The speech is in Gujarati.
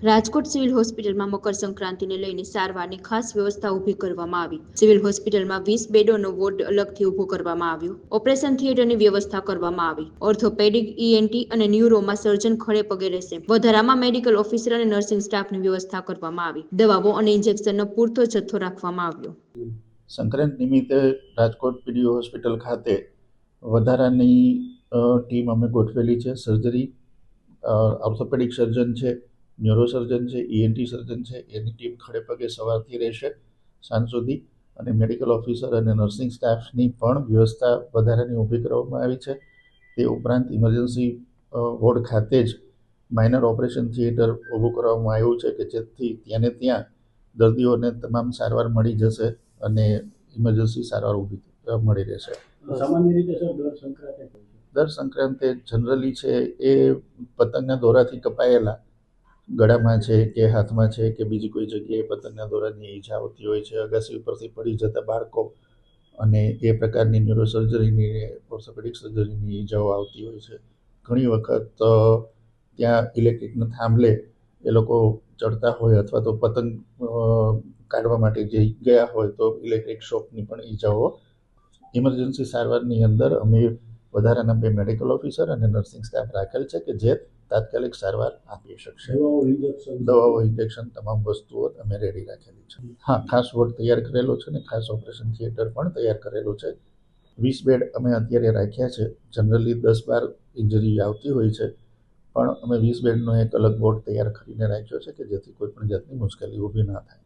રાજકોટ સિવિલ હોસ્પિટલમાં મકર સંક્રાંતિને લઈને સારવારની ખાસ વ્યવસ્થા ઊભી કરવામાં આવી। સિવિલ હોસ્પિટલમાં 20 બેડોનો વોર્ડ અલગથી ઊભો કરવામાં આવ્યો। ઓપરેશન થિયેટરની વ્યવસ્થા કરવામાં આવી। ઓર્થોપેડિક, ઈએનટી અને ન્યુરોમાં સર્જન ખડે પગે રહેશે। વધારામાં મેડિકલ ઓફિસર અને નર્સિંગ સ્ટાફની વ્યવસ્થા કરવામાં આવી। દવાઓ અને ઇન્જેક્શનનો પૂરતો જથ્થો રાખવામાં આવ્યો। સંક્રાંત નિમિત્તે રાજકોટ પીડીઓ હોસ્પિટલ ખાતે વધારાની ટીમ અમે ગોઠવેલી છે। સર્જરી, ઓર્થોપેડિક સર્જન છે, ન્યુરો સર્જન છે, ઈએનટી સર્જન છે, એની ટીમ ખડે પગે સવારથી રહેશે સાંજ સુધી, અને મેડિકલ ઓફિસર અને નર્સિંગ સ્ટાફની પણ વ્યવસ્થા વધારાની ઊભી કરવામાં આવી છે। તે ઉપરાંત ઇમરજન્સી વોર્ડ ખાતે જ માઇનર ઓપરેશન થિયેટર ઊભું કરવામાં આવ્યું છે કે જેથી ત્યાંને ત્યાં દર્દીઓને તમામ સારવાર મળી જશે અને ઇમરજન્સી સારવાર ઊભી મળી રહેશે। સામાન્ય રીતે દર સંક્રાંતે જનરલી છે એ પતંગના દોરાથી કપાયેલા ગળામાં છે કે હાથમાં છે કે બીજી કોઈ જગ્યાએ પતંગના દોરાની ઈજા આવતી હોય છે। અગાસી ઉપરથી પડી જતા બાળકો અને એ પ્રકારની ન્યુરો સર્જરીની, ઓર્થોપેડિક સર્જરીની ઈજાઓ આવતી હોય છે। ઘણી વખત ત્યાં ઇલેક્ટ્રિકના થાંભલે એ લોકો ચડતા હોય અથવા તો પતંગ કાઢવા માટે જે ગયા હોય તો ઇલેક્ટ્રિક શોકની પણ ઈજાઓ। ઇમરજન્સી સારવારની અંદર અમે વધારાના 2 મેડિકલ ઓફિસર અને નર્સિંગ સ્ટાફ રાખેલ છે કે જે તાત્કાલિક સારવાર આપી શકશે। દવાઓ, ઇન્જેક્શન, તમામ વસ્તુઓ અમે રેડી રાખેલી છે। હા, ખાસ વોર્ડ તૈયાર કરેલો છે ને ખાસ ઓપરેશન થિયેટર પણ તૈયાર કરેલું છે। 20 બેડ અમે અત્યારે રાખ્યા છે। જનરલી 10-12 ઇન્જરી આવતી હોય છે, પણ અમે 20 બેડનો એક અલગ વોર્ડ તૈયાર કરીને રાખ્યો છે કે જેથી કોઈ પણ જાતની મુશ્કેલી ઊભી ના થાય।